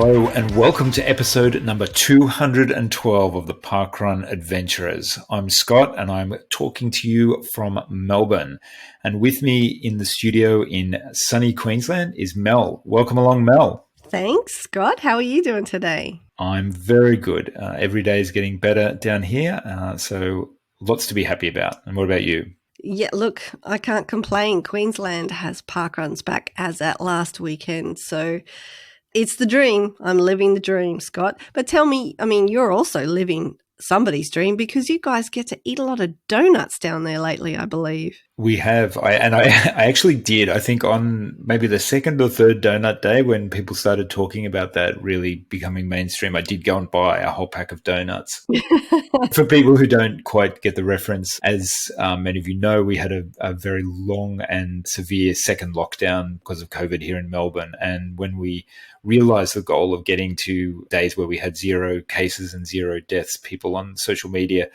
Hello and welcome to episode number 212 of the Parkrun Adventurers. I'm Scott and I'm talking to you from Melbourne. And with me in the studio in sunny Queensland is Mel. Welcome along, Mel. Thanks, Scott. How are you doing today? I'm very good. Every day is getting better down here, so lots to be happy about. And what about you? Yeah, look, I can't complain. Queensland has parkruns back as at last weekend, so it's the dream. I'm living the dream, Scott. But tell me, you're also living somebody's dream because you guys get to eat a lot of donuts down there lately, I believe. We have. I actually did. I think on maybe the second or third donut day when people started talking about that really becoming mainstream, I did go and buy a whole pack of donuts. For people who don't quite get the reference, as many of you know, we had a very long and severe second lockdown because of COVID here in Melbourne. And when we realized the goal of getting to days where we had 0 cases and 0 deaths, people on social media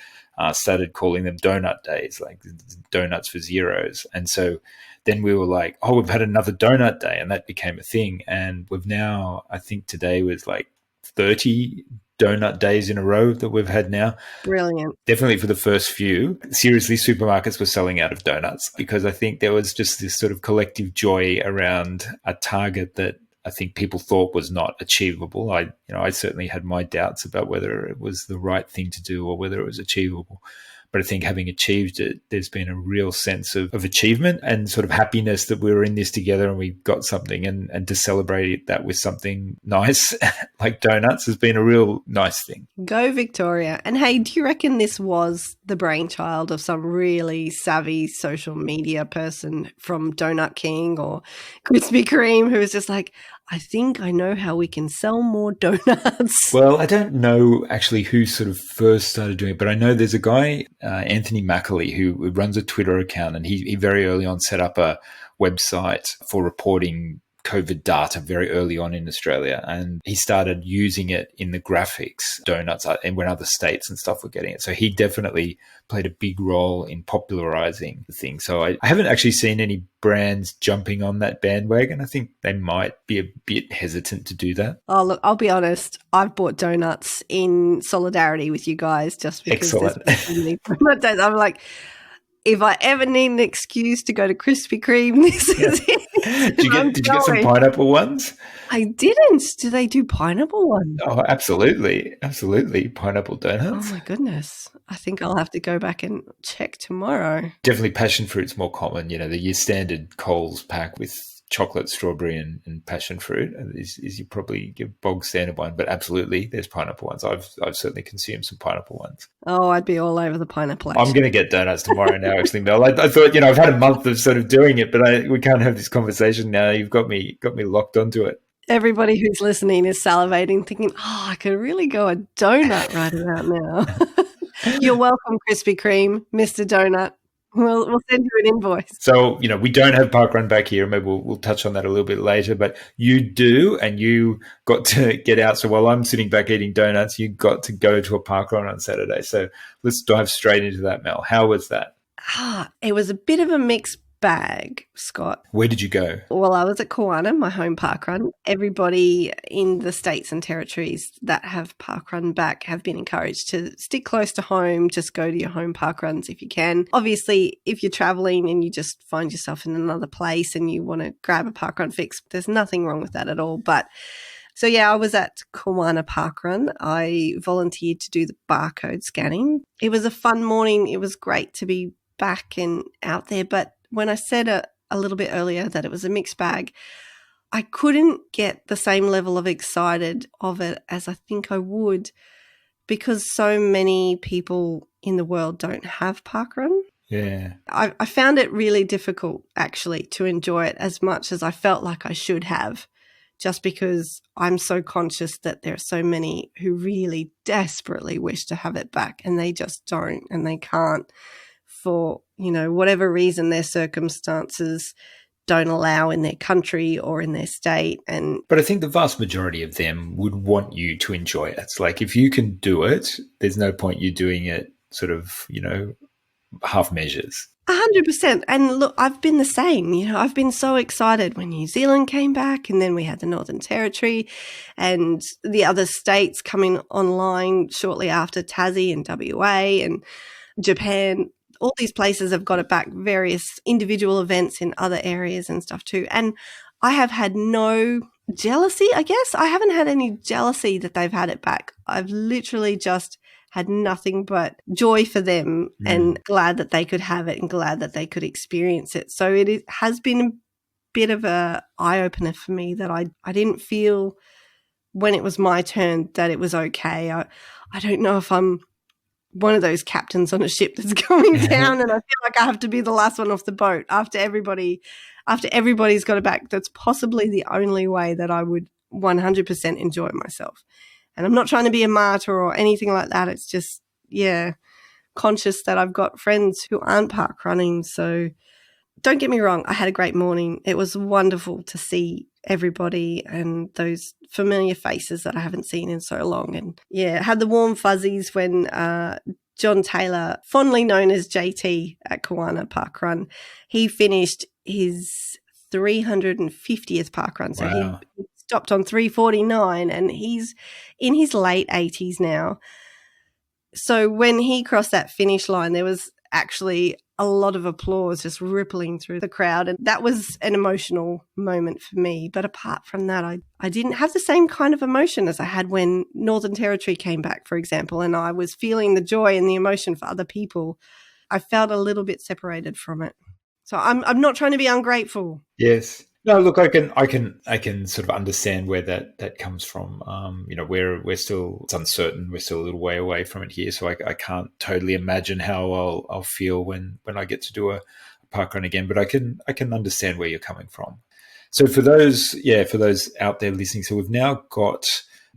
started calling them donut days, like donuts for zeros. And so then we were like, oh, we've had another donut day. And that became a thing. And we've now, I think today was like 30 donut days in a row that we've had now. Brilliant. Definitely for the first few. Seriously, supermarkets were selling out of donuts because I think there was just this sort of collective joy around a target that I think people thought was not achievable. I certainly had my doubts about whether it was the right thing to do or whether it was achievable. But I think having achieved it, there's been a real sense of achievement and sort of happiness that we were in this together and we got something, and to celebrate that with something nice like donuts has been a real nice thing. Go Victoria. And hey, do you reckon this was the brainchild of some really savvy social media person from Donut King or Krispy Kreme who was just like, I think I know how we can sell more donuts? Well, I don't know actually who sort of first started doing it, but I know there's a guy, Anthony Mackley, who runs a Twitter account, and he very early on set up a website for reporting COVID data very early on in Australia. And he started using it in the graphics, donuts, and when other states and stuff were getting it. So he definitely played a big role in popularizing the thing. So I haven't actually seen any brands jumping on that bandwagon. I think they might be a bit hesitant to do that. Oh, look, I'll be honest. I've bought donuts in solidarity with you guys just because I'm like, if I ever need an excuse to go to Krispy Kreme, this is it. Did you get some pineapple ones? I didn't. Do they do pineapple ones? Oh, absolutely. Absolutely. Pineapple donuts. Oh, my goodness. I think I'll have to go back and check tomorrow. Definitely passion fruit's more common. Your standard Coles pack with chocolate, strawberry, and passion fruit is you probably your bog standard one. But absolutely, there's pineapple ones. I've certainly consumed some pineapple ones. Oh, I'd be all over the pineapple. Actually. I'm going to get donuts tomorrow now, actually, Mel. I thought, I've had a month of sort of doing it, but we can't have this conversation now. You've got me locked onto it. Everybody who's listening is salivating, thinking, oh, I could really go a donut right about now. You're welcome, Krispy Kreme, Mr. Donut. We'll send you an invoice. So, we don't have Parkrun back here. Maybe we'll touch on that a little bit later, but you do, and you got to get out. So while I'm sitting back eating donuts, you got to go to a Parkrun on Saturday. So let's dive straight into that, Mel. How was that? It was a bit of a mixed bag, Scott. Where did you go? Well, I was at Kawana, my home parkrun. Everybody in the states and territories that have parkrun back have been encouraged to stick close to home. Just go to your home parkruns if you can. Obviously, if you're traveling and you just find yourself in another place and you want to grab a parkrun fix, there's nothing wrong with that at all. But so, yeah, I was at Kawana Parkrun. I volunteered to do the barcode scanning. It was a fun morning. It was great to be back and out there. But when I said a little bit earlier that it was a mixed bag, I couldn't get the same level of excited of it as I think I would because so many people in the world don't have parkrun. Yeah. I found it really difficult actually to enjoy it as much as I felt like I should have, just because I'm so conscious that there are so many who really desperately wish to have it back and they just don't and they can't for, whatever reason their circumstances don't allow in their country or in their state. But I think the vast majority of them would want you to enjoy it. It's like if you can do it, there's no point you doing it sort of, half measures. 100%. And look, I've been the same. I've been so excited when New Zealand came back, and then we had the Northern Territory and the other states coming online shortly after, Tassie and WA and Japan. All these places have got it back, various individual events in other areas and stuff too. And I have had no jealousy, I guess. I haven't had any jealousy that they've had it back. I've literally just had nothing but joy for them and glad that they could have it and glad that they could experience it. So it has been a bit of a eye-opener for me that I didn't feel when it was my turn that it was okay. I don't know if I'm one of those captains on a ship that's going down and I feel like I have to be the last one off the boat after everybody's got it back. That's possibly the only way that I would 100% enjoy myself. And I'm not trying to be a martyr or anything like that. It's just, conscious that I've got friends who aren't park running. So don't get me wrong, I had a great morning. It was wonderful to see everybody and those familiar faces that I haven't seen in so long. And had the warm fuzzies when John Taylor, fondly known as JT at Kawana Parkrun, he finished his 350th parkrun. So Wow. he stopped on 349 and he's in his late 80s now. So when he crossed that finish line, there was actually a lot of applause just rippling through the crowd. And that was an emotional moment for me. But apart from that, I didn't have the same kind of emotion as I had when Northern Territory came back, for example, and I was feeling the joy and the emotion for other people. I felt a little bit separated from it. So I'm not trying to be ungrateful. Yes. No, look, I can sort of understand where that comes from. We're still, it's uncertain. We're still a little way away from it here, so I can't totally imagine how I'll feel when I get to do a park run again. But I can understand where you're coming from. So for those out there listening, so we've now got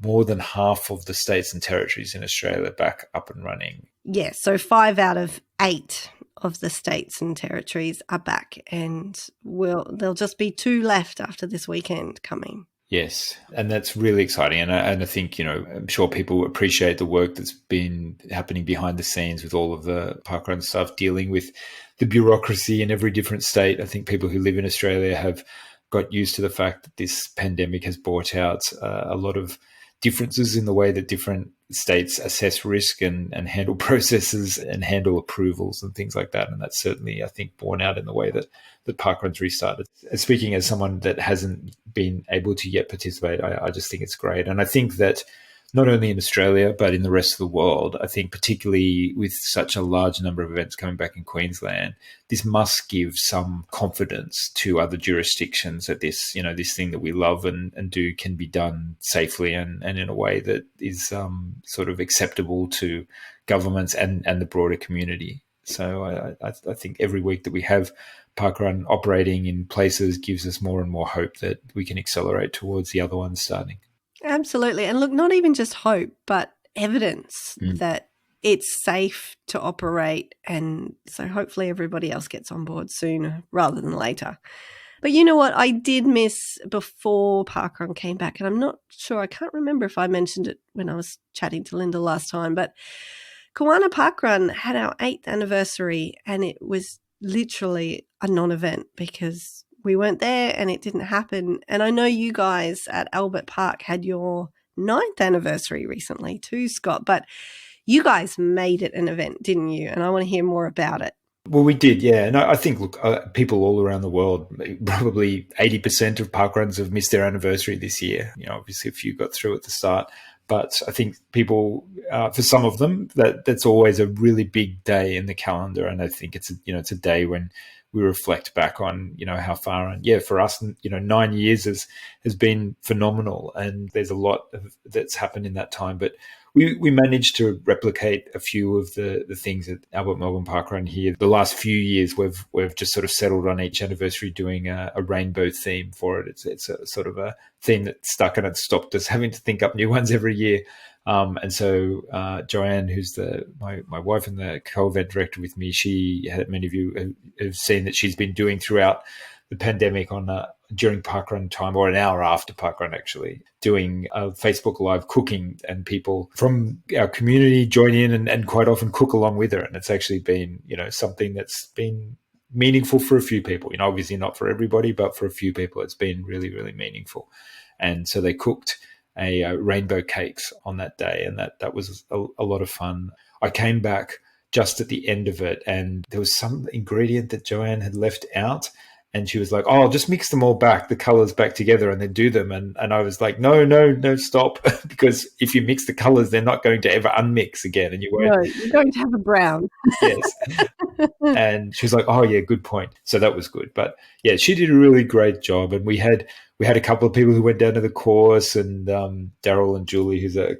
more than half of the states and territories in Australia back up and running. Yes, so 5 out of 8 of the states and territories are back, and there'll just be 2 left after this weekend coming. Yes, and that's really exciting. And I think, I'm sure people appreciate the work that's been happening behind the scenes with all of the parkrun stuff, dealing with the bureaucracy in every different state. I think people who live in Australia have got used to the fact that this pandemic has brought out a lot of differences in the way that different states assess risk and handle processes and handle approvals and things like that. And that's certainly, I think, borne out in the way that parkrun's restarted. And speaking as someone that hasn't been able to yet participate, I just think it's great. And I think that not only in Australia, but in the rest of the world, I think particularly with such a large number of events coming back in Queensland, this must give some confidence to other jurisdictions that this thing that we love and do can be done safely and in a way that is sort of acceptable to governments and the broader community. So I think every week that we have parkrun operating in places gives us more and more hope that we can accelerate towards the other ones starting. Absolutely. And look, not even just hope, but evidence that it's safe to operate. And so hopefully everybody else gets on board sooner rather than later. But you know what? I did miss before Parkrun came back, and I'm not sure. I can't remember if I mentioned it when I was chatting to Linda last time, but Kawana Parkrun had our 8th anniversary, and it was literally a non-event because we weren't there and it didn't happen. And I know you guys at Albert Park had your 9th anniversary recently too, Scott, but you guys made it an event, didn't you? And I want to hear more about it. Well, we did, yeah. And I think, look, people all around the world, probably 80% of parkruns have missed their anniversary this year. Obviously a few got through at the start. But I think people, for some of them, that's always a really big day in the calendar. And I think it's a day when we reflect back on, how far. And for us, 9 years has been phenomenal. And there's a lot that's happened in that time. But we managed to replicate a few of the things at Albert Melbourne Parkrun here. The last few years, we've just sort of settled on each anniversary doing a rainbow theme for it. It's a sort of a theme that stuck and it stopped us having to think up new ones every year. And so Joanne, who's my wife and the co-event director with me, many of you have seen that she's been doing throughout the pandemic on during parkrun time, or an hour after parkrun actually, doing Facebook Live cooking, and people from our community join in and quite often cook along with her. And it's actually been, something that's been meaningful for a few people. Obviously not for everybody, but for a few people it's been really, really meaningful. And so they cooked a rainbow cakes on that day, and that was a lot of fun. I came back just at the end of it, and there was some ingredient that Joanne had left out, and she was like, "Oh, I'll just mix them all back, the colors back together, and then do them." And I was like, "No, stop!" Because if you mix the colors, they're not going to ever unmix again, and you won't. No, you're going to have a brown. Yes. And she was like, "Oh yeah, good point." So that was good. But yeah, she did a really great job, and we had a couple of people who went down to the course, and Daryl and Julie, who's a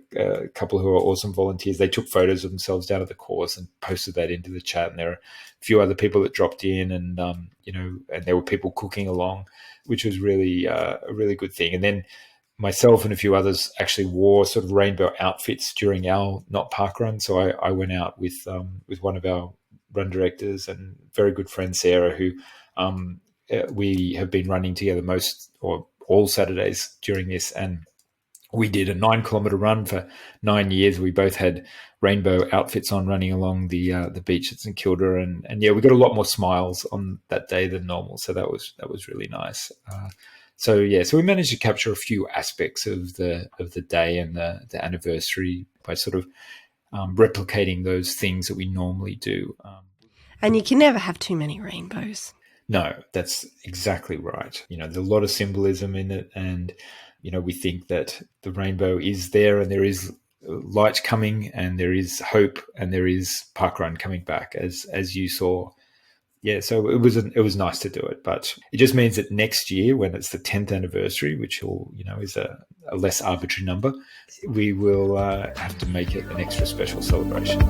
couple who are awesome volunteers. They took photos of themselves down at the course and posted that into the chat. And there are a few other people that dropped in, and and there were people cooking along, which was really a really good thing. And then myself and a few others actually wore sort of rainbow outfits during our not park run. So I went out with one of our run directors and very good friend Sarah, who we have been running together most or all Saturdays during this, and we did a 9-kilometer run for 9 years. We both had rainbow outfits on, running along the beach at St Kilda, and yeah, we got a lot more smiles on that day than normal. So that was really nice. So we managed to capture a few aspects of the day and the anniversary by sort of replicating those things that we normally do. And you can never have too many rainbows. No, that's exactly right. There's a lot of symbolism in it, and we think that the rainbow is there, and there is light coming, and there is hope, and there is parkrun coming back, as you saw. Yeah, so it was nice to do it, but it just means that next year, when it's the 10th anniversary, which is a less arbitrary number, we will have to make it an extra special celebration.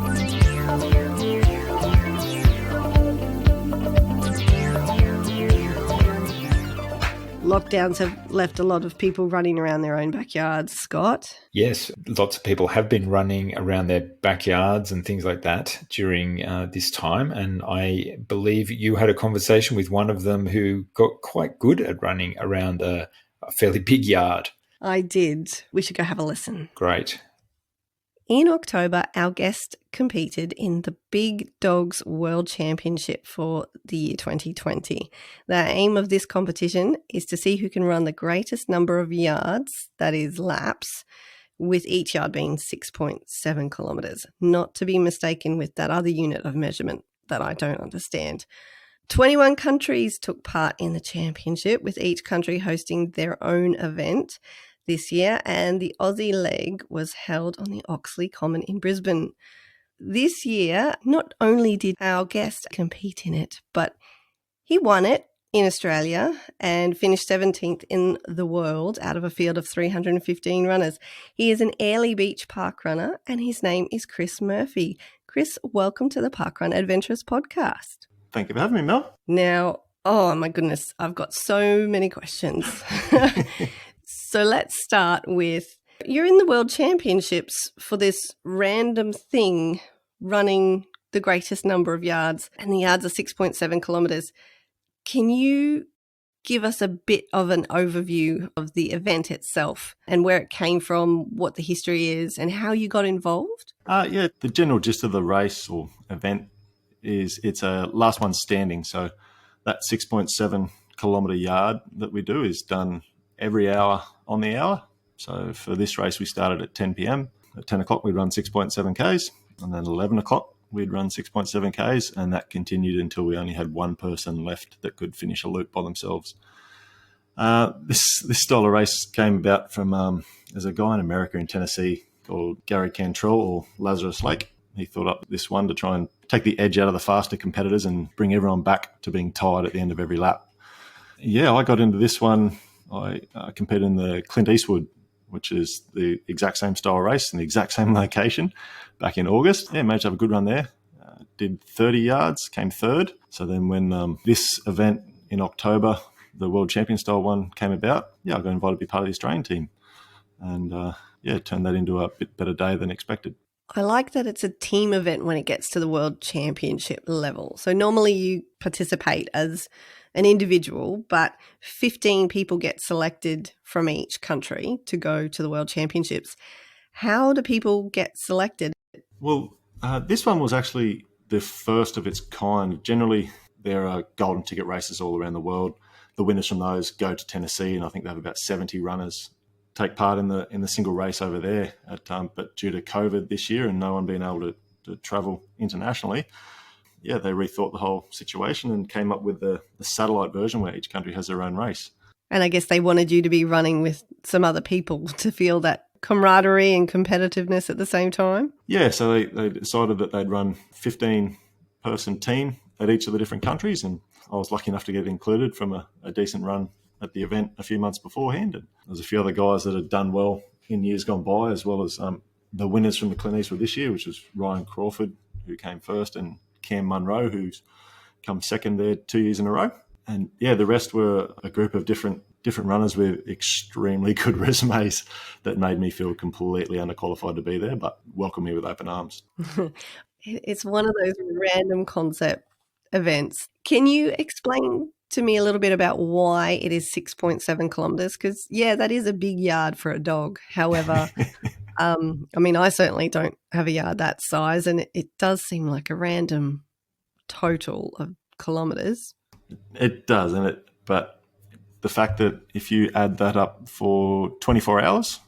Lockdowns have left a lot of people running around their own backyards, Scott. Yes, lots of people have been running around their backyards and things like that during this time. And I believe you had a conversation with one of them who got quite good at running around a fairly big yard. I did. We should go have a listen. Great. In October, our guest competed in the Big Dogs World Championship for the year 2020. The aim of this competition is to see who can run the greatest number of yards, that is laps, with each yard being 6.7 kilometres, not to be mistaken with that other unit of measurement that I don't understand. 21 countries took part in the championship, with each country hosting their own event this year, and the Aussie leg was held on the Oxley Common in Brisbane. This year, not only did our guest compete in it, but he won it in Australia and finished 17th in the world out of a field of 315 runners. He is an Airlie Beach park runner, and his name is Chris Murphy. Chris, welcome to the Parkrun Adventures podcast. Thank you for having me, Mel. Now, oh my goodness, I've got so many questions. So let's start with, you're in the World Championships for this random thing, running the greatest number of yards, and the yards are 6.7 kilometres. Can you give us a bit of an overview of the event itself and where it came from, what the history is, and how you got involved? The general gist of the race or event is it's a last one standing. So that 6.7 kilometre yard that we do is done every hour on the hour. So for this race, we started at 10 p.m. At 10 o'clock, we'd run 6.7 Ks. And then 11 o'clock, we'd run 6.7 Ks. And that continued until we only had one person left that could finish a loop by themselves. This style of race came about from there's a guy in America in Tennessee called Gary Cantrell, or Lazarus Lake. He thought up this one to try and take the edge out of the faster competitors and bring everyone back to being tired at the end of every lap. Yeah, I got into this one. I competed in the Clint Eastwood, which is the exact same style race in the exact same location, back in August. Yeah, managed to have a good run there. Did 30 yards, came third. So then when this event in October, the World Champion style one came about, I got invited to be part of the Australian team. And it turned that into a bit better day than expected. I like that it's a team event when it gets to the World Championship level. So normally you participate as an individual, but 15 people get selected from each country to go to the World Championships. How do people get selected? Well, this one was actually the first of its kind. Generally, there are golden ticket races all around the world. The winners from those go to Tennessee, and I think they have about 70 runners take part in the single race over there. But due to COVID this year and no one being able to travel internationally, they rethought the whole situation and came up with the satellite version where each country has their own race. And I guess they wanted you to be running with some other people to feel that camaraderie and competitiveness at the same time? Yeah, so they decided that they'd run 15-person team at each of the different countries, and I was lucky enough to get included from a decent run at the event a few months beforehand. And there's a few other guys that had done well in years gone by, as well as the winners from the Clint Eastwood this year, which was Ryan Crawford, who came first, and Cam Munro, who's come second there 2 years in a row. And the rest were a group of different runners with extremely good resumes that made me feel completely underqualified to be there, but welcomed me with open arms. It's one of those random concept events. Can you explain to me a little bit about why it is 6.7 kilometres? Because, that is a big yard for a dog. However, I certainly don't have a yard that size, and it does seem like a random total of kilometres. It does, but the fact that if you add that up for 24 hours,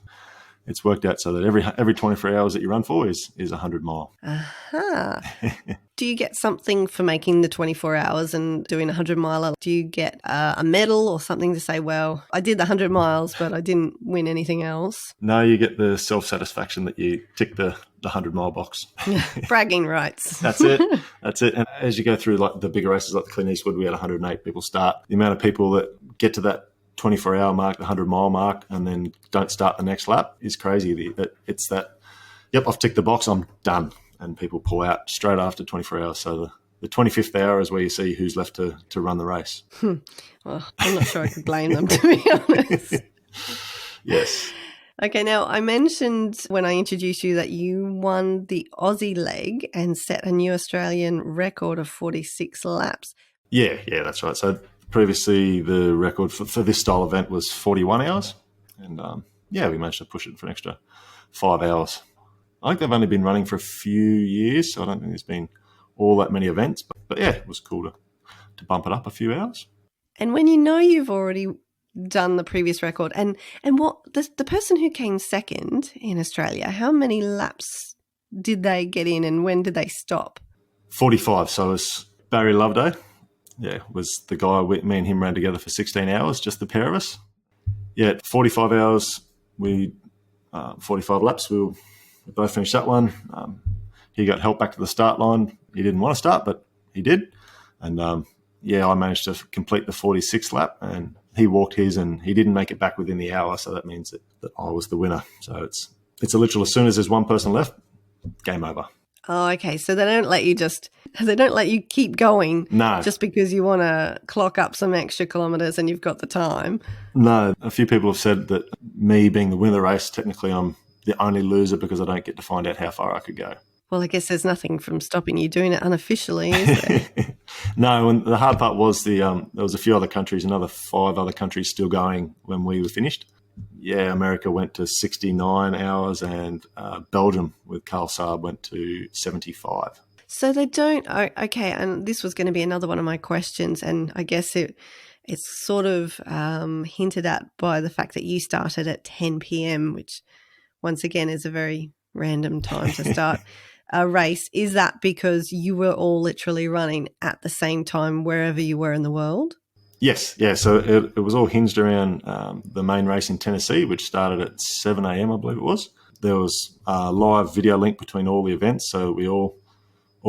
it's worked out so that every 24 hours that you run for is 100 mile. Aha. Do you get something for making the 24 hours and doing 100 miler? Do you get a medal or something to say, well, I did the 100 miles, but I didn't win anything else? No, you get the self-satisfaction that you tick the 100-mile box. Bragging rights. That's it. And as you go through like the bigger races like the Clint Eastwood, we had 108 people start. The amount of people that get to that 24-hour mark, the 100-mile mark, and then don't start the next lap is crazy. It's that, I've ticked the box, I'm done. And people pull out straight after 24 hours. So the 25th hour is where you see who's left to run the race. Well, I'm not sure I could blame them, to be honest. Yes. Okay, now I mentioned when I introduced you that you won the Aussie leg and set a new Australian record of 46 laps. Yeah, that's right. So previously the record for this style event was 41 hours. And we managed to push it for an extra 5 hours. I think they've only been running for a few years, so I don't think there's been all that many events. But it was cool to bump it up a few hours. And when you've already done the previous record, and what the person who came second in Australia, how many laps did they get in and when did they stop? 45. So it was Barry Loveday. Was the guy me and him ran together for 16 hours, just the pair of us. 45 hours, 45 laps, we both finished that one. He got helped back to the start line. He didn't want to start, but he did. And I managed to complete the 46th lap, and he walked his, and he didn't make it back within the hour. So that means that I was the winner. So it's a literal, as soon as there's one person left, game over. Oh, okay. So they don't let you keep going. No. Just because you want to clock up some extra kilometres and you've got the time. No. A few people have said that me being the winner of the race, technically I'm the only loser because I don't get to find out how far I could go. Well, I guess there's nothing from stopping you doing it unofficially, is there? No, and the hard part was there was a few other countries, another 5 other countries still going when we were finished. America went to 69 hours, and Belgium with Carl Saab went to 75. So they don't, okay, and this was going to be another one of my questions, and I guess it's sort of hinted at by the fact that you started at 10 p.m, which once again is a very random time to start a race. Is that because you were all literally running at the same time wherever you were in the world? Yes, yeah. So it was all hinged around the main race in Tennessee, which started at 7 a.m, I believe it was. There was a live video link between all the events, so we all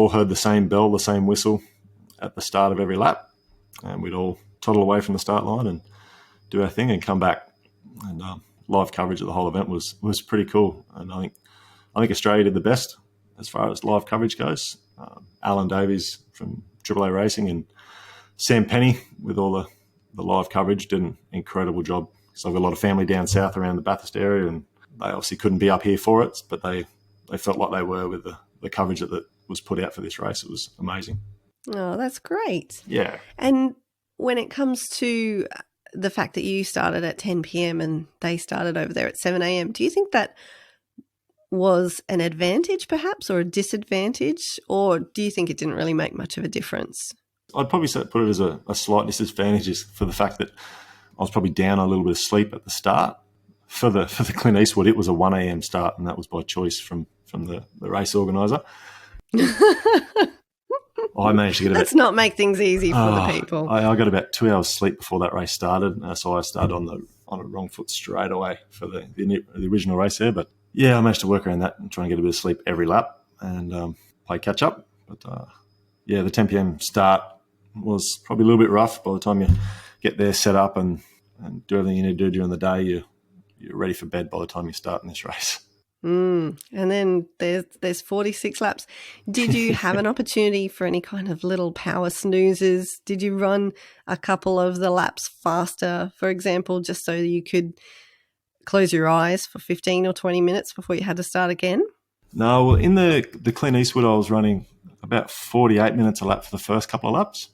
heard the same bell, the same whistle at the start of every lap, and we'd all toddle away from the start line and do our thing and come back. And live coverage of the whole event was pretty cool. And I think Australia did the best as far as live coverage goes. Alan Davies from AAA Racing and Sam Penny with all the live coverage did an incredible job. So I've got a lot of family down south around the Bathurst area, and they obviously couldn't be up here for it, but they they felt like they were with the coverage that was put out for this race. It was amazing. Oh, that's great. Yeah. And when it comes to the fact that you started at 10 p.m. and they started over there at 7 a.m., do you think that was an advantage perhaps or a disadvantage, or do you think it didn't really make much of a difference? I'd probably put it as a slight disadvantage for the fact that I was probably down a little bit of sleep at the start. For the Clint Eastwood, it was a 1 a.m. start, and that was by choice from the race organiser. I managed to get Let's not make things easy for the people. I got about 2 hours sleep before that race started, so I started on a wrong foot straight away for the original race there. But yeah, I managed to work around that and try and get a bit of sleep every lap and play catch up. But yeah, the 10 p.m. start was probably a little bit rough. By the time you get there, set up and do everything you need to do during the day, you're ready for bed by the time you start in this race. And then there's 46 laps. Did you have an opportunity for any kind of little power snoozes? Did you run a couple of the laps faster, for example, just so you could close your eyes for 15 or 20 minutes before you had to start again? No, well, in the Clint Eastwood, I was running about 48 minutes a lap for the first couple of laps,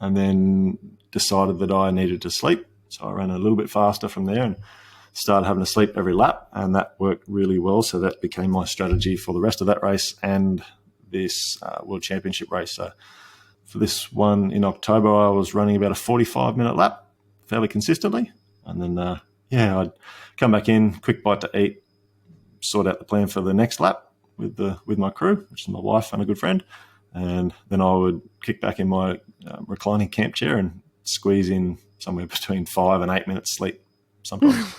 and then decided that I needed to sleep. So I ran a little bit faster from there and started having to sleep every lap, and that worked really well. So that became my strategy for the rest of that race and this World Championship race. So for this one in October, I was running about a 45-minute lap fairly consistently. And then, I'd come back in, quick bite to eat, sort out the plan for the next lap with my crew, which is my wife and a good friend. And then I would kick back in my reclining camp chair and squeeze in somewhere between 5 and 8 minutes sleep sometimes.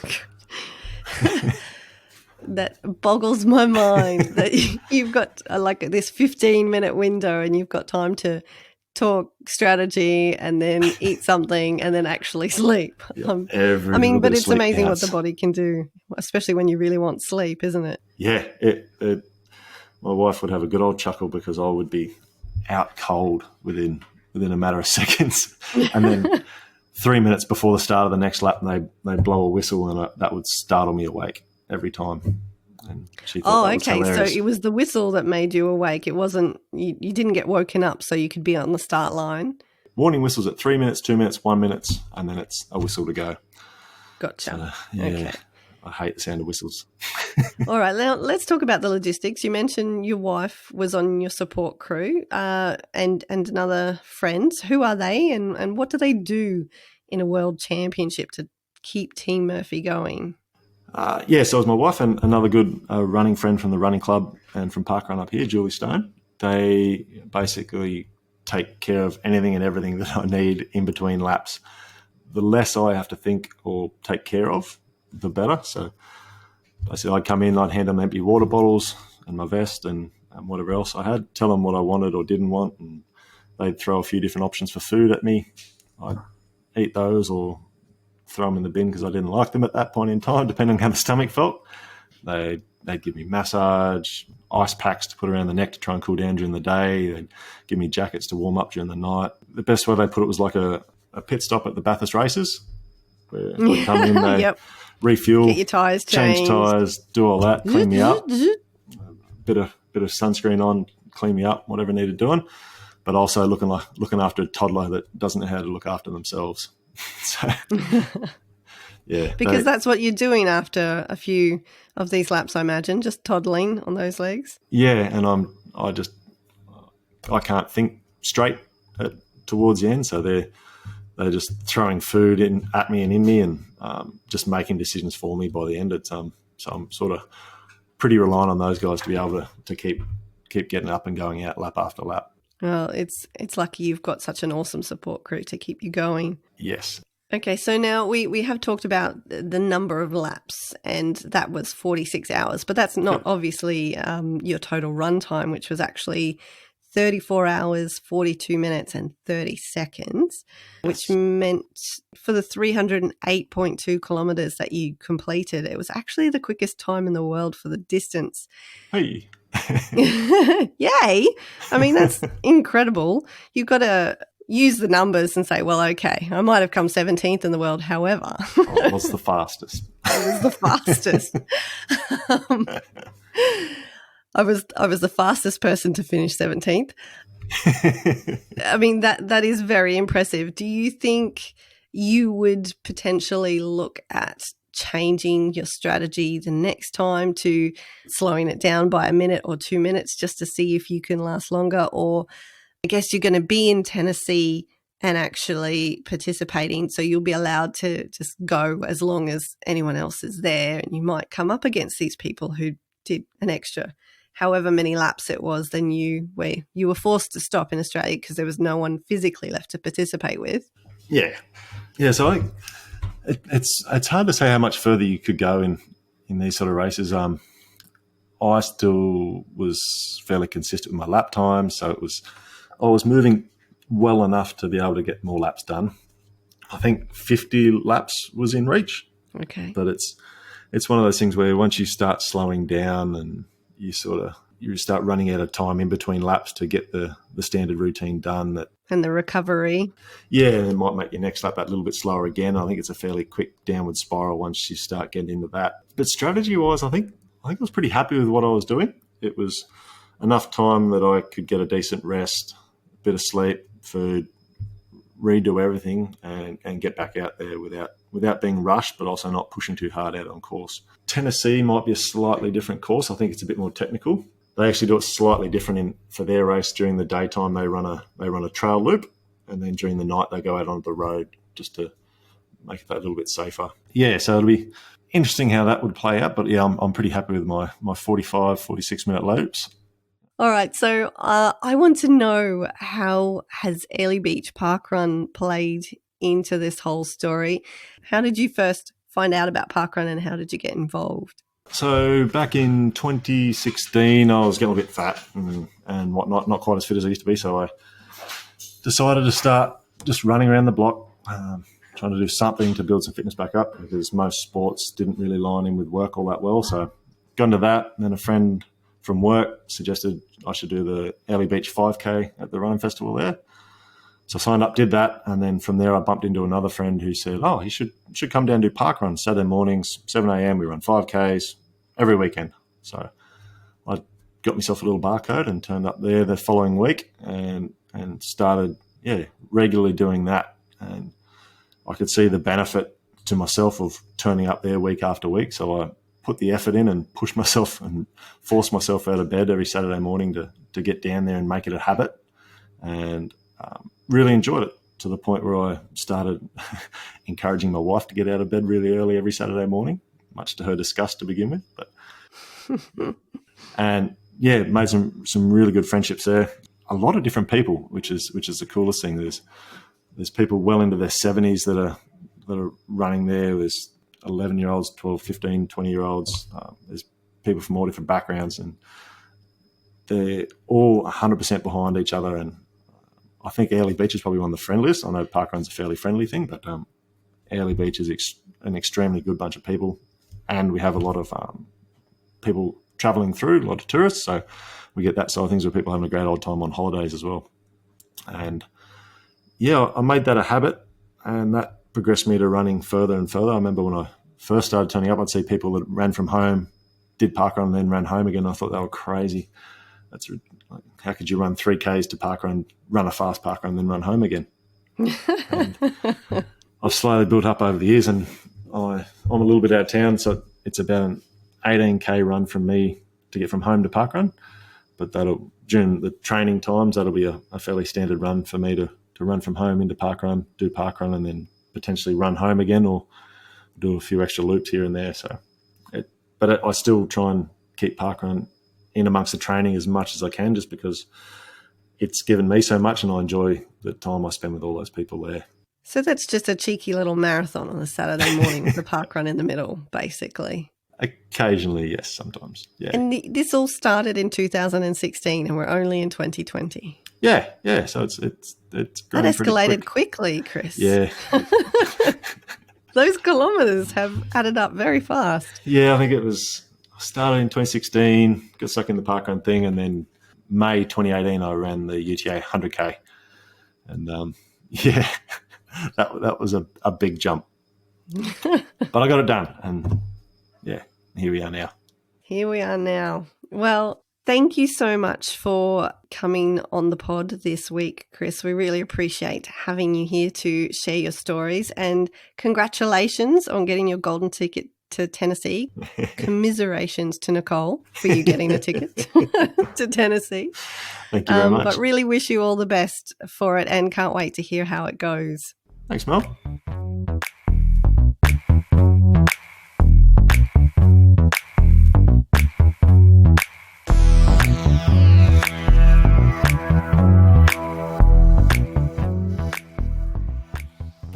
That boggles my mind that you've got like this 15-minute window and you've got time to talk strategy and then eat something and then actually sleep. Yep, but it's amazing what the body can do, especially when you really want sleep, isn't it? Yeah. My wife would have a good old chuckle because I would be out cold within a matter of seconds. And then 3 minutes before the start of the next lap, they blow a whistle and that would startle me awake every time. And she thought that was hilarious. So it was the whistle that made you awake. It wasn't, you didn't get woken up so you could be on the start line. Warning whistles at 3 minutes, 2 minutes, 1 minute, and then it's a whistle to go. Gotcha. So, yeah, okay. I hate the sound of whistles. All right, now let's talk about the logistics. You mentioned your wife was on your support crew and another friend. Who are they and what do they do in a world championship to keep Team Murphy going? So it was my wife and another good running friend from the running club and from Parkrun up here, Julie Stone. They basically take care of anything and everything that I need in between laps. The less I have to think or take care of, the better. So basically I'd come in, I'd hand them empty water bottles and my vest and whatever else I had, tell them what I wanted or didn't want, and they'd throw a few different options for food at me. I'd eat those or throw them in the bin because I didn't like them at that point in time, depending on how the stomach felt. They'd give me massage, ice packs to put around the neck to try and cool down during the day. They'd give me jackets to warm up during the night. The best way they put it was like a pit stop at the Bathurst races, where they come in, they refuel, get your tyres changed, change tyres, do all that, clean me up, a bit of sunscreen on, clean me up, whatever needed doing, but also looking after a toddler that doesn't know how to look after themselves. So, yeah, because that's what you're doing after a few of these laps, I imagine, just toddling on those legs. Yeah, and I can't think straight towards the end, so they're just throwing food at me and in me, and just making decisions for me by the end. It's so I'm sort of pretty reliant on those guys to be able to keep getting up and going out lap after lap. Well, it's lucky you've got such an awesome support crew to keep you going. Yes. Okay, so now we have talked about the number of laps, and that was 46 hours, but that's not obviously your total run time, which was actually 34 hours, 42 minutes and 30 seconds, which meant for the 308.2 kilometres that you completed, it was actually the quickest time in the world for the distance. Hey. Yay. I mean, that's incredible. You've got to use the numbers and say, well, okay, I might have come 17th in the world. However, I was the fastest. I was the fastest. I was the fastest person to finish 17th. I mean, that is very impressive. Do you think you would potentially look at changing your strategy the next time to slowing it down by a minute or 2 minutes just to see if you can last longer? Or I guess you're going to be in Tennessee and actually participating, so you'll be allowed to just go as long as anyone else is there, and you might come up against these people who did an extra however many laps it was than you were forced to stop in Australia because there was no one physically left to participate with. Yeah. So I think it's hard to say how much further you could go in these sort of races. I still was fairly consistent with my lap time, so I was moving well enough to be able to get more laps done. I think 50 laps was in reach. Okay. But it's one of those things where once you start slowing down and you start running out of time in between laps to get the standard routine done. And the recovery. Yeah, and it might make your next lap that little bit slower again. I think it's a fairly quick downward spiral once you start getting into that. But strategy-wise, I think I was pretty happy with what I was doing. It was enough time that I could get a decent rest, a bit of sleep, food, redo everything, and get back out there without being rushed, but also not pushing too hard out on course. Tennessee might be a slightly different course. I think it's a bit more technical. They actually do it slightly different for their race. During the daytime, they run a trail loop, and then during the night they go out onto the road just to make it that little bit safer. Yeah, so it'll be interesting how that would play out. But yeah, I'm pretty happy with my 45, 46-minute loops. All right, so I want to know, how has Airlie Beach Parkrun played into this whole story? How did you first find out about Parkrun and how did you get involved? So back in 2016, I was getting a bit fat and whatnot, not quite as fit as I used to be. So I decided to start just running around the block, trying to do something to build some fitness back up because most sports didn't really line in with work all that well. So got into that, and then a friend from work suggested I should do the Airlie Beach 5K at the running festival there. So I signed up, did that, and then from there I bumped into another friend who said, "Oh, you should come down and do parkrun Saturday mornings, 7 a.m. We run 5Ks every weekend." So I got myself a little barcode and turned up there the following week and started regularly doing that. And I could see the benefit to myself of turning up there week after week. So I put the effort in and pushed myself and forced myself out of bed every Saturday morning to get down there and make it a habit. And really enjoyed it to the point where I started encouraging my wife to get out of bed really early every Saturday morning, much to her disgust to begin with. But and yeah, made some really good friendships there. A lot of different people, which is the coolest thing. There's people well into their 70s that are running there. There's 11-year-olds, 12, 15, 20-year-olds. There's people from all different backgrounds, and they're all 100% behind each other. And I think Airlie Beach is probably one of the friendliest. I know parkrun's a fairly friendly thing, but Airlie Beach is an extremely good bunch of people, and we have a lot of people travelling through, a lot of tourists, so we get that side of things where people having a great old time on holidays as well. And yeah, I made that a habit, and that progressed me to running further and further. I remember when I first started turning up, I'd see people that ran from home, did parkrun, and then ran home again. I thought they were crazy. That's like, how could you run 3Ks to parkrun, run a fast parkrun, and then run home again? I've slowly built up over the years, and I'm a little bit out of town, so it's about an 18K run from me to get from home to parkrun. But during the training times, that'll be a fairly standard run for me to run from home into parkrun, do parkrun, and then potentially run home again or do a few extra loops here and there. But I still try and keep parkrun in amongst the training as much as I can, just because it's given me so much and I enjoy the time I spend with all those people there. So that's just a cheeky little marathon on a Saturday morning with a parkrun in the middle, basically. Occasionally, yes, sometimes. Yeah. And this all started in 2016 and we're only in 2020. Yeah. So it's grown. That escalated quickly, Chris. Yeah. Those kilometres have added up very fast. Yeah, I think I started in 2016, got stuck in the parkrun thing, and then May 2018 I ran the UTA 100K. And yeah, that was a big jump. But I got it done, and yeah, here we are now. Here we are now. Well, Thank you so much for coming on the pod this week, Chris. We really appreciate having you here to share your stories, and congratulations on getting your golden ticket to Tennessee. Commiserations to Nicole for you getting a ticket to Tennessee. Thank you very much. But really wish you all the best for it and can't wait to hear how it goes. Thanks, Mel.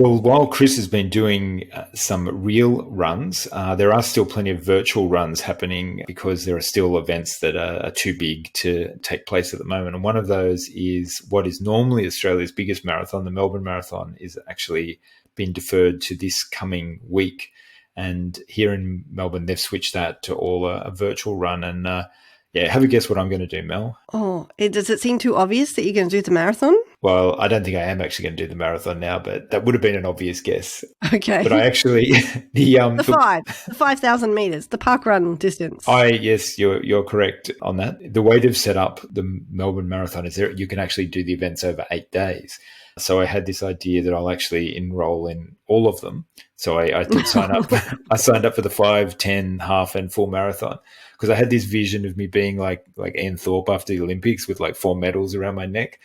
Well, while Chris has been doing some real runs, there are still plenty of virtual runs happening because there are still events that are too big to take place at the moment. And one of those is what is normally Australia's biggest marathon, the Melbourne Marathon, is actually been deferred to this coming week. And here in Melbourne, they've switched that to all a virtual run. And have a guess what I'm going to do, Mel. Oh, does it seem too obvious that you're going to do the marathon? Well, I don't think I am actually going to do the marathon now, but that would have been an obvious guess. Okay. But I actually the 5,000 meters, the parkrun distance. Yes, you're correct on that. The way they've set up the Melbourne Marathon is you can actually do the events over 8 days. So I had this idea that I'll actually enroll in all of them. So I did sign up. I signed up for the 5, 10, half, and full marathon because I had this vision of me being like Ian Thorpe after the Olympics with like 4 medals around my neck.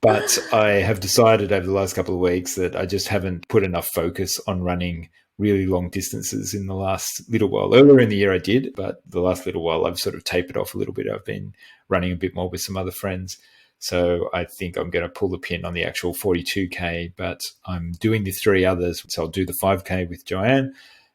But I have decided over the last couple of weeks that I just haven't put enough focus on running really long distances in the last little while. Earlier in the year I did, but the last little while I've sort of tapered off a little bit. I've been running a bit more with some other friends. So I think I'm going to pull the pin on the actual 42K, but I'm doing the 3 others. So I'll do the 5K with Joanne,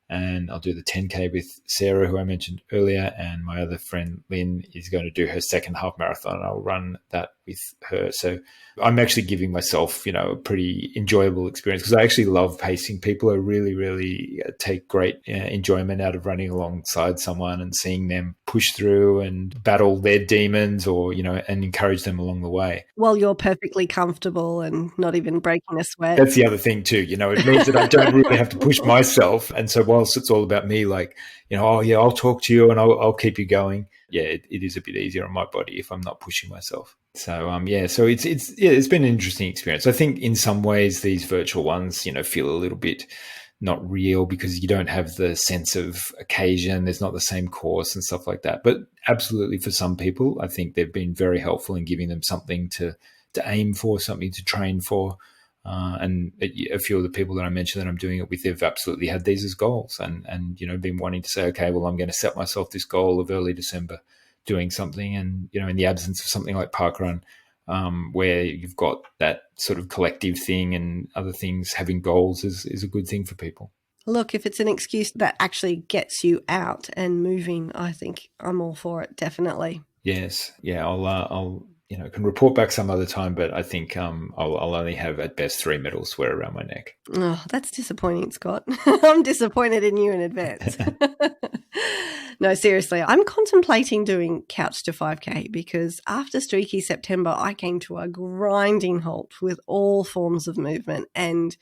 and I'll do the 10K with Sarah, who I mentioned earlier, and my other friend Lynn is going to do her second half marathon. I'll run that with her. So I'm actually giving myself, a pretty enjoyable experience because I actually love pacing people. I really, really take great enjoyment out of running alongside someone and seeing them push through and battle their demons or, and encourage them along the way. Well, you're perfectly comfortable and not even breaking a sweat. That's the other thing too. It means that I don't really have to push myself. And so whilst it's all about me, I'll talk to you and I'll keep you going. Yeah, it is a bit easier on my body if I'm not pushing myself. So so it's been an interesting experience. I think in some ways these virtual ones, feel a little bit not real because you don't have the sense of occasion. There's not the same course and stuff like that. But absolutely, for some people, I think they've been very helpful in giving them something to aim for, something to train for. And a few of the people that I mentioned that I'm doing it with, they've absolutely had these as goals and been wanting to say, okay, well, I'm going to set myself this goal of early December doing something. And, in the absence of something like Parkrun, where you've got that sort of collective thing and other things, having goals is a good thing for people. Look, if it's an excuse that actually gets you out and moving, I think I'm all for it, definitely. Yes. Yeah, I'll can report back some other time, but I think I'll only have at best 3 medals swear around my neck. Oh, that's disappointing, Scott. I'm disappointed in you in advance. No, seriously, I'm contemplating doing Couch to 5K because after streaky September, I came to a grinding halt with all forms of movement. And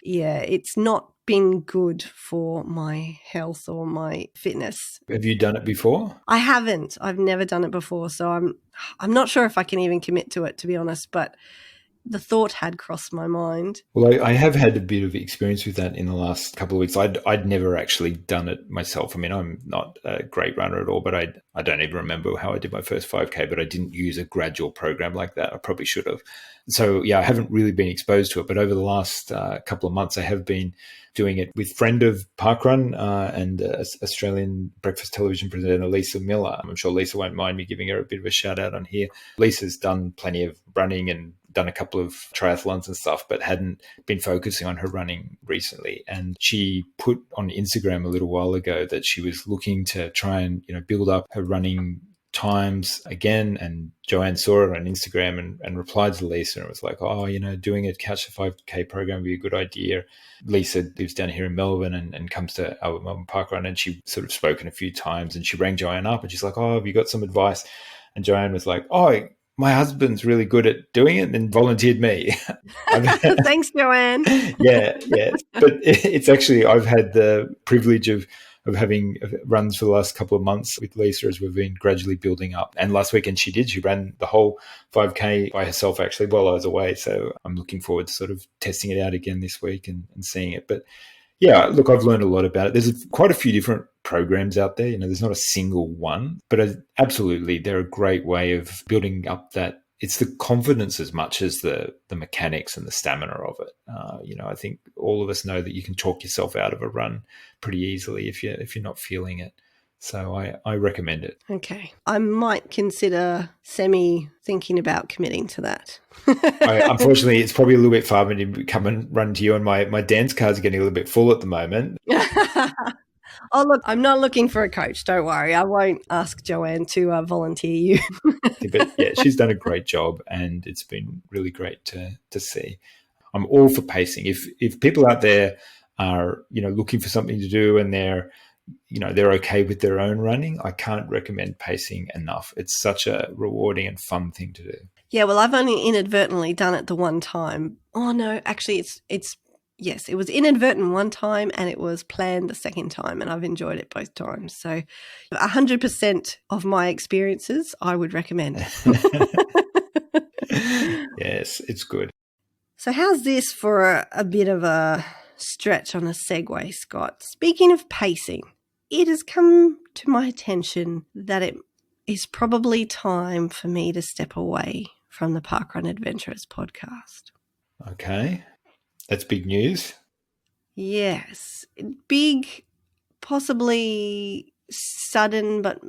yeah, it's not been good for my health or my fitness. Have you done it before? I haven't. I've never done it before. So I'm not sure if I can even commit to it, to be honest, but the thought had crossed my mind. Well, I have had a bit of experience with that in the last couple of weeks. I'd never actually done it myself. I mean, I'm not a great runner at all, but I don't even remember how I did my first 5K, but I didn't use a gradual program like that. I probably should have. So, yeah, I haven't really been exposed to it. But over the last couple of months, I have been doing it with friend of Parkrun and Australian breakfast television presenter Lisa Miller. I'm sure Lisa won't mind me giving her a bit of a shout out on here. Lisa's done plenty of running and done a couple of triathlons and stuff, but hadn't been focusing on her running recently. And she put on Instagram a little while ago that she was looking to try and, build up her running times again. And Joanne saw it on Instagram and replied to Lisa and was like, doing a Couch to 5K program would be a good idea. Lisa lives down here in Melbourne and comes to our Melbourne Parkrun, and she sort of spoken a few times, and she rang Joanne up and she's like, have you got some advice? And Joanne was like, my husband's really good at doing it and volunteered me. Thanks, Joanne. Yeah. But it's actually, I've had the privilege of having runs for the last couple of months with Lisa as we've been gradually building up. And last weekend she ran the whole 5K by herself actually while I was away. So I'm looking forward to sort of testing it out again this week and seeing it. But yeah, look, I've learned a lot about it. There's quite a few different programs out there. There's not a single one, but absolutely they're a great way of building up that. It's the confidence as much as the mechanics and the stamina of it. I think all of us know that you can talk yourself out of a run pretty easily if you're not feeling it. So I recommend it. Okay. I might consider thinking about committing to that. Unfortunately, it's probably a little bit far for me to come and run to you, and my dance cards are getting a little bit full at the moment. Oh, look, I'm not looking for a coach. Don't worry. I won't ask Joanne to volunteer you. But yeah, she's done a great job and it's been really great to see. I'm all for pacing. If people out there are, looking for something to do and they're okay with their own running, I can't recommend pacing enough. It's such a rewarding and fun thing to do. Yeah, well, I've only inadvertently done it the one time. Oh, no, actually, yes, it was inadvertent one time and it was planned the second time, and I've enjoyed it both times. So 100% of my experiences, I would recommend. Yes, it's good. So how's this for a bit of a stretch on a segue, Scott? Speaking of pacing, it has come to my attention that it is probably time for me to step away from the Parkrun Adventurers podcast. Okay. That's big news. Yes. Big, possibly sudden, but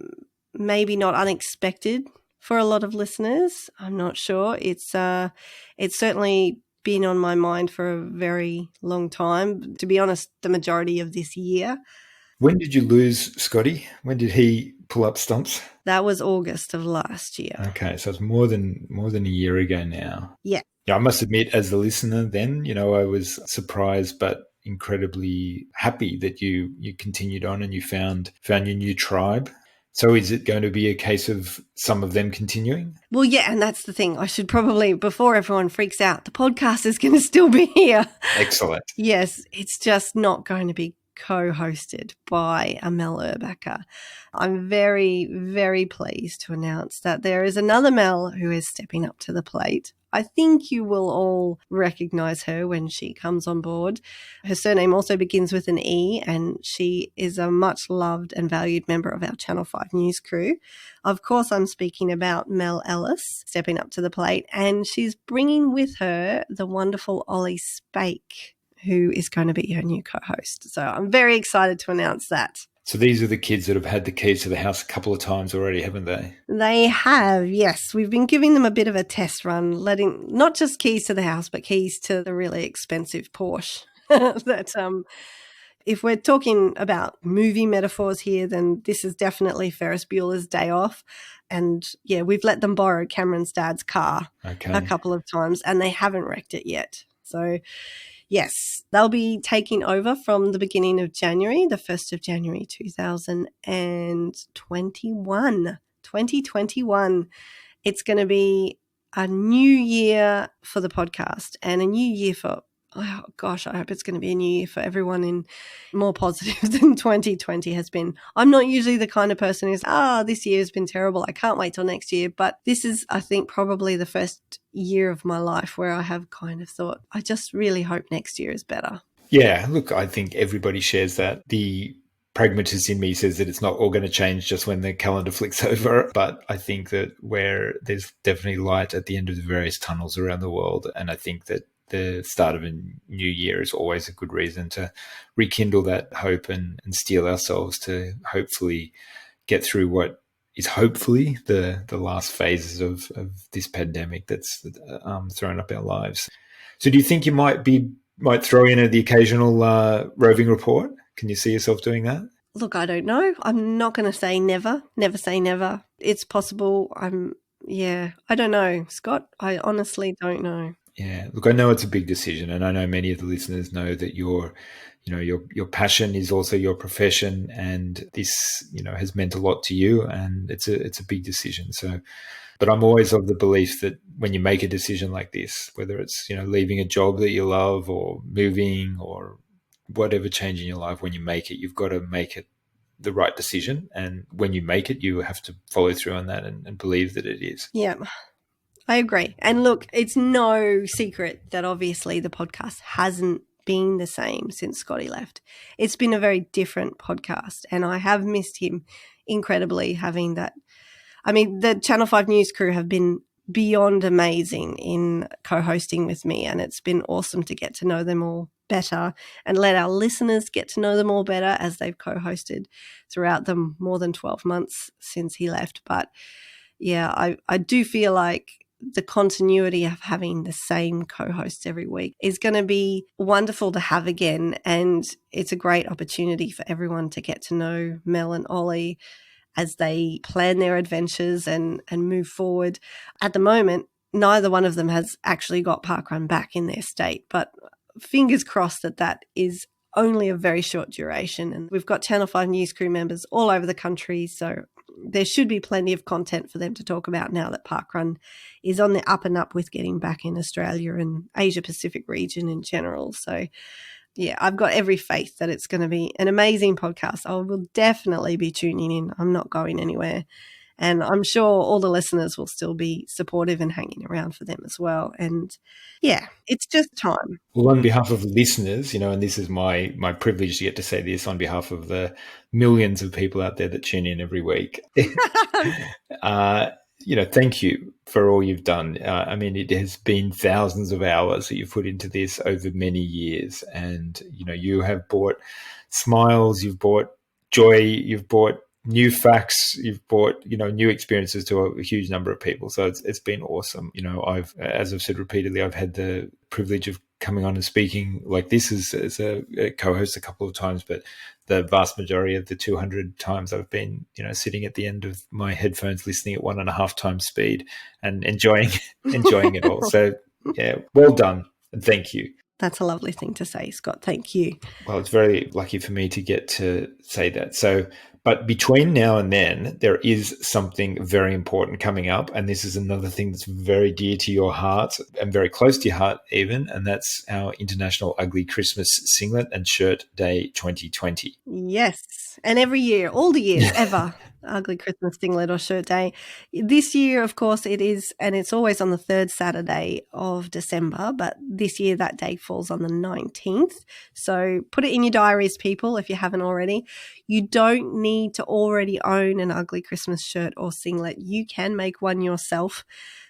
maybe not unexpected for a lot of listeners. I'm not sure. It's certainly been on my mind for a very long time. To be honest, the majority of this year. When did you lose Scotty? When did he pull up stumps? That was August of last year. Okay, so it's more than a year ago now. Yeah. Yeah, I must admit, as a listener then, I was surprised but incredibly happy that you continued on and you found your new tribe. So is it going to be a case of some of them continuing? Well, yeah, and that's the thing. I should probably, before everyone freaks out, the podcast is going to still be here. Excellent. Yes, it's just not going to be co-hosted by Mel Urbacher. I'm very, very pleased to announce that there is another Mel who is stepping up to the plate. I think you will all recognize her when she comes on board. Her surname also begins with an E, and she is a much loved and valued member of our Channel 5 news crew. Of course, I'm speaking about Mel Ellis stepping up to the plate, and she's bringing with her the wonderful Ollie Spake, who is going to be her new co-host. So I'm very excited to announce that. So these are the kids that have had the keys to the house a couple of times already, haven't they? They have, yes. We've been giving them a bit of a test run, letting not just keys to the house, but keys to the really expensive Porsche. If we're talking about movie metaphors here, then this is definitely Ferris Bueller's Day Off. And yeah, we've let them borrow Cameron's dad's car a couple of times, and they haven't wrecked it yet. So yes, they'll be taking over from the beginning of January, the 1st of January 2021. 2021. It's going to be a new year for the podcast and a new year for, oh gosh, I hope it's going to be a new year for everyone in more positive than 2020 has been. I'm not usually the kind of person who's, this year has been terrible, I can't wait till next year. But this is, I think, probably the first year of my life where I have kind of thought, I just really hope next year is better. Yeah, look, I think everybody shares that. The pragmatist in me says that it's not all going to change just when the calendar flicks over. But I think that where there's definitely light at the end of the various tunnels around the world. And I think that the start of a new year is always a good reason to rekindle that hope and steel ourselves to hopefully get through what is hopefully the last phases of this pandemic that's thrown up our lives. So do you think you might throw in the occasional roving report? Can you see yourself doing that? Look, I don't know. I'm not going to say never. Never say never. It's possible. I don't know, Scott. I honestly don't know. Yeah, look, I know it's a big decision, and I know many of the listeners know that your passion is also your profession, and this, has meant a lot to you, and it's a big decision. So, but I'm always of the belief that when you make a decision like this, whether it's, leaving a job that you love or moving or whatever change in your life, when you make it, you've got to make it the right decision. And when you make it, you have to follow through on that and believe that it is. Yeah, I agree. And look, it's no secret that obviously the podcast hasn't been the same since Scotty left. It's been a very different podcast, and I have missed him incredibly having that. I mean, the Channel 5 News crew have been beyond amazing in co-hosting with me, and it's been awesome to get to know them all better and let our listeners get to know them all better as they've co-hosted throughout the more than 12 months since he left. But yeah, I do feel like the continuity of having the same co-hosts every week is going to be wonderful to have again. And it's a great opportunity for everyone to get to know Mel and Ollie as they plan their adventures and move forward. At the moment, neither one of them has actually got Parkrun back in their state, but fingers crossed that is only a very short duration. And we've got Channel 5 News crew members all over the country, so there should be plenty of content for them to talk about now that Parkrun is on the up and up with getting back in Australia and Asia Pacific region in general. So yeah, I've got every faith that it's going to be an amazing podcast. I will definitely be tuning in. I'm not going anywhere. And I'm sure all the listeners will still be supportive and hanging around for them as well. And yeah, it's just time. Well, on behalf of listeners, and this is my privilege to get to say this on behalf of the millions of people out there that tune in every week. Thank you for all you've done. I mean, it has been thousands of hours that you've put into this over many years. And, you have brought smiles, you've brought joy, you've brought new facts, you've brought, new experiences to a huge number of people. So it's been awesome. As I've said repeatedly, I've had the privilege of coming on and speaking like this as a co-host a couple of times, but the vast majority of the 200 times I've been, sitting at the end of my headphones, listening at 1.5 times speed and enjoying it all. So yeah, well done. And thank you. That's a lovely thing to say, Scott. Thank you. Well, it's very lucky for me to get to say that. So, but between now and then, there is something very important coming up. And this is another thing that's very dear to your heart and very close to your heart even. And that's our International Ugly Christmas Singlet and Shirt Day 2020. Yes. And every year, all the years ever, Ugly Christmas Singlet or Shirt Day. This year, of course, it is, and it's always on the third Saturday of December, but this year that day falls on the 19th. So put it in your diaries, people, if you haven't already. You don't need to already own an ugly Christmas shirt or singlet. You can make one yourself.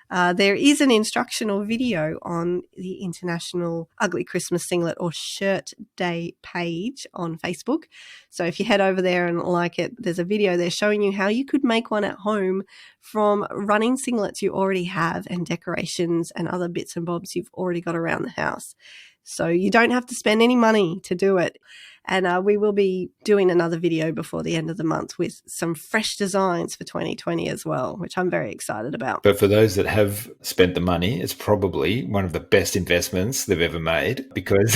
There is an instructional video on the International Ugly Christmas Singlet or Shirt Day page on Facebook. So if you head over there and like it, there's a video there showing you how you could make one at home from running singlets you already have and decorations and other bits and bobs you've already got around the house. So you don't have to spend any money to do it. And we will be doing another video before the end of the month with some fresh designs for 2020 as well, which I'm very excited about. But for those that have spent the money, it's probably one of the best investments they've ever made because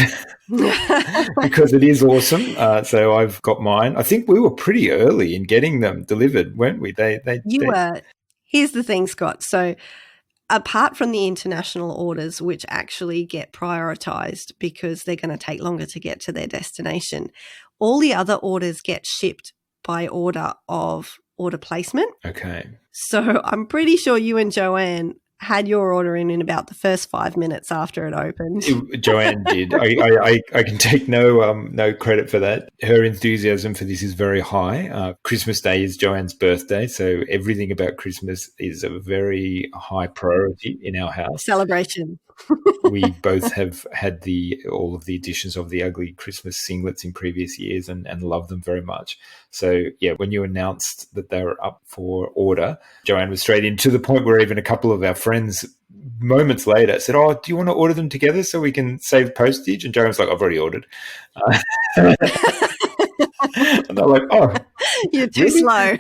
it is awesome. So I've got mine. I think we were pretty early in getting them delivered, weren't we? You were. Here's the thing, Scott. So apart from the international orders, which actually get prioritized because they're going to take longer to get to their destination, all the other orders get shipped by order of order placement. Okay. So I'm pretty sure you and Joanne had your order in about the first 5 minutes after it opened. Joanne did. I can take no credit for that. Her enthusiasm for this is very high. Christmas Day is Joanne's birthday, so everything about Christmas is a very high priority in our house. Celebration. We both have had all of the editions of the ugly Christmas singlets in previous years and love them very much. So yeah, when you announced that they were up for order, Joanne was straight in, to the point where even a couple of our friends moments later said, "Oh, do you want to order them together so we can save postage?" And Joanne was like, "I've already ordered." And they're like, "Oh, you're too slow."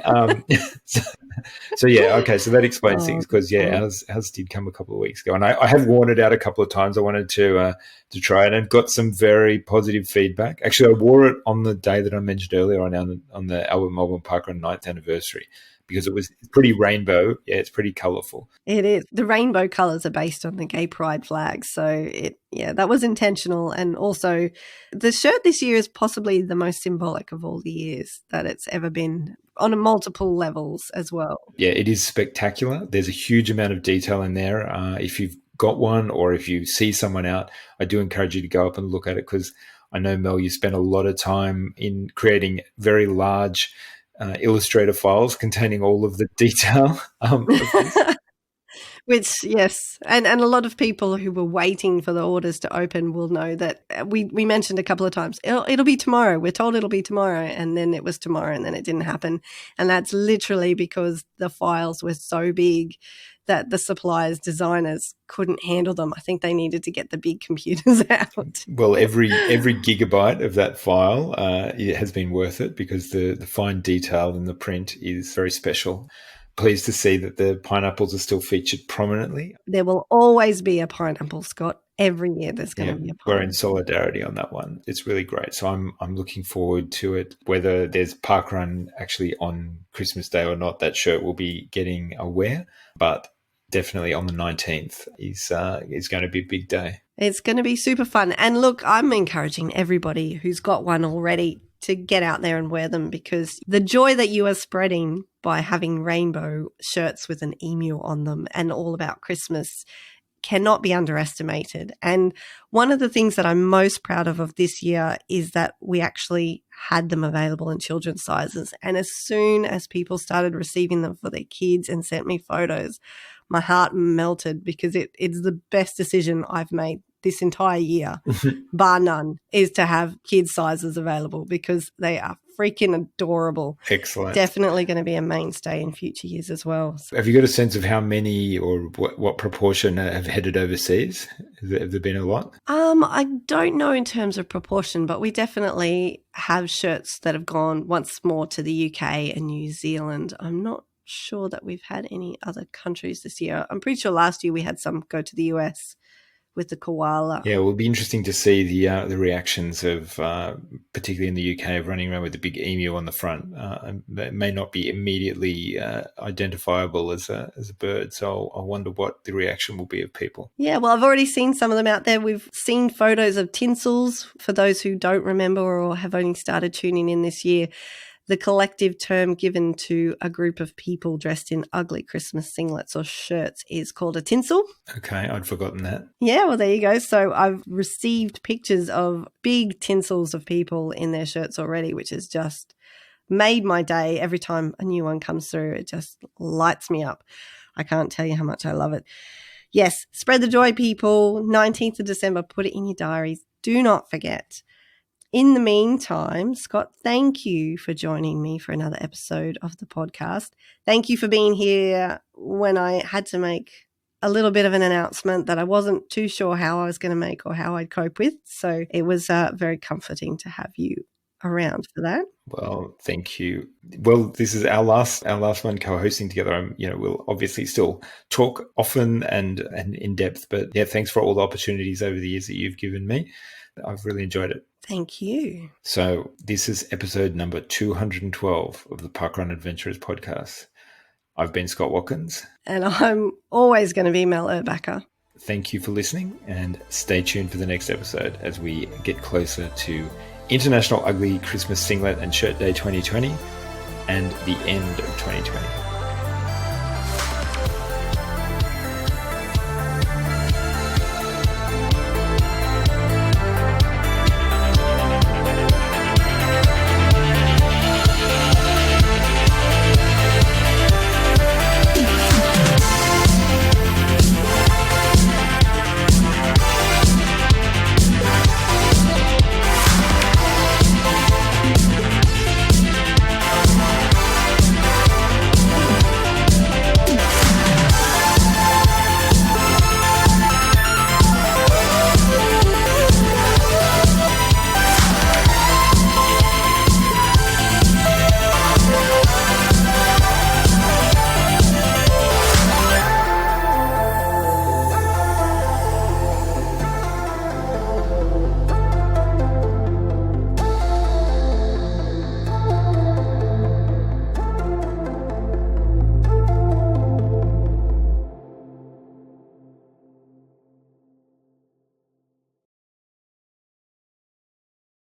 So yeah, okay. So that explains things because ours did come a couple of weeks ago, and I have worn it out a couple of times. I wanted to try it and got some very positive feedback. Actually, I wore it on the day that I mentioned earlier on the Melbourne Parkrun 9th anniversary. because it was pretty rainbow. Yeah, it's pretty colourful. It is. The rainbow colours are based on the gay pride flag. So that was intentional. And also the shirt this year is possibly the most symbolic of all the years that it's ever been, on multiple levels as well. Yeah, it is spectacular. There's a huge amount of detail in there. If you've got one or if you see someone out, I do encourage you to go up and look at it, because I know, Mel, you spent a lot of time in creating very large Illustrator files containing all of the detail of this. Which, yes, and a lot of people who were waiting for the orders to open will know that we mentioned a couple of times, it'll be tomorrow. We're told it'll be tomorrow, and then it was tomorrow, and then it didn't happen. And that's literally because the files were so big that the suppliers, designers couldn't handle them. I think they needed to get the big computers out. Well, every gigabyte of that file it has been worth it, because the fine detail in the print is very special. Pleased to see that the pineapples are still featured prominently. There will always be a pineapple, Scott. Every year there's going to be a pineapple. We're in solidarity on that one. It's really great. So I'm looking forward to it. Whether there's Parkrun actually on Christmas Day or not, that shirt will be getting a wear. But definitely on the 19th is going to be a big day. It's going to be super fun. And look, I'm encouraging everybody who's got one already to get out there and wear them, because the joy that you are spreading by having rainbow shirts with an emu on them and all about Christmas cannot be underestimated. And one of the things that I'm most proud of this year is that we actually had them available in children's sizes. And as soon as people started receiving them for their kids and sent me photos, my heart melted, because it's the best decision I've made this entire year, bar none, is to have kids' sizes available, because they are freaking adorable. Excellent. Definitely going to be a mainstay in future years as well. Have you got a sense of how many or what proportion have headed overseas? Have there been a lot? I don't know in terms of proportion, but we definitely have shirts that have gone once more to the UK and New Zealand. I'm not sure that we've had any other countries this year. I'm pretty sure last year we had some go to the US with the koala. Yeah, it will be interesting to see the reactions of, particularly in the UK, of running around with the big emu on the front. That may not be immediately identifiable as a bird, so I wonder what the reaction will be of people. Yeah, well, I've already seen some of them out there. We've seen photos of tinsels. For those who don't remember or have only started tuning in this year, the collective term given to a group of people dressed in ugly Christmas singlets or shirts is called a tinsel. Okay, I'd forgotten that. Yeah, well, there you go. So I've received pictures of big tinsels of people in their shirts already, which has just made my day. Every time a new one comes through, it just lights me up. I can't tell you how much I love it. Yes, spread the joy, people. 19th of December, put it in your diaries. Do not forget. In the meantime, Scott, thank you for joining me for another episode of the podcast. Thank you for being here when I had to make a little bit of an announcement that I wasn't too sure how I was going to make or how I'd cope with. So it was very comforting to have you around for that. Well, thank you. Well, this is our last one co-hosting together. We'll obviously still talk often and in depth, but yeah, thanks for all the opportunities over the years that you've given me. I've really enjoyed it. Thank you. So this is episode number 212 of the Parkrun Adventurers podcast. I've been Scott Watkins. And I'm always going to be Mel Erbacker. Thank you for listening, and stay tuned for the next episode as we get closer to International Ugly Christmas Singlet and Shirt Day 2020 and the end of 2020.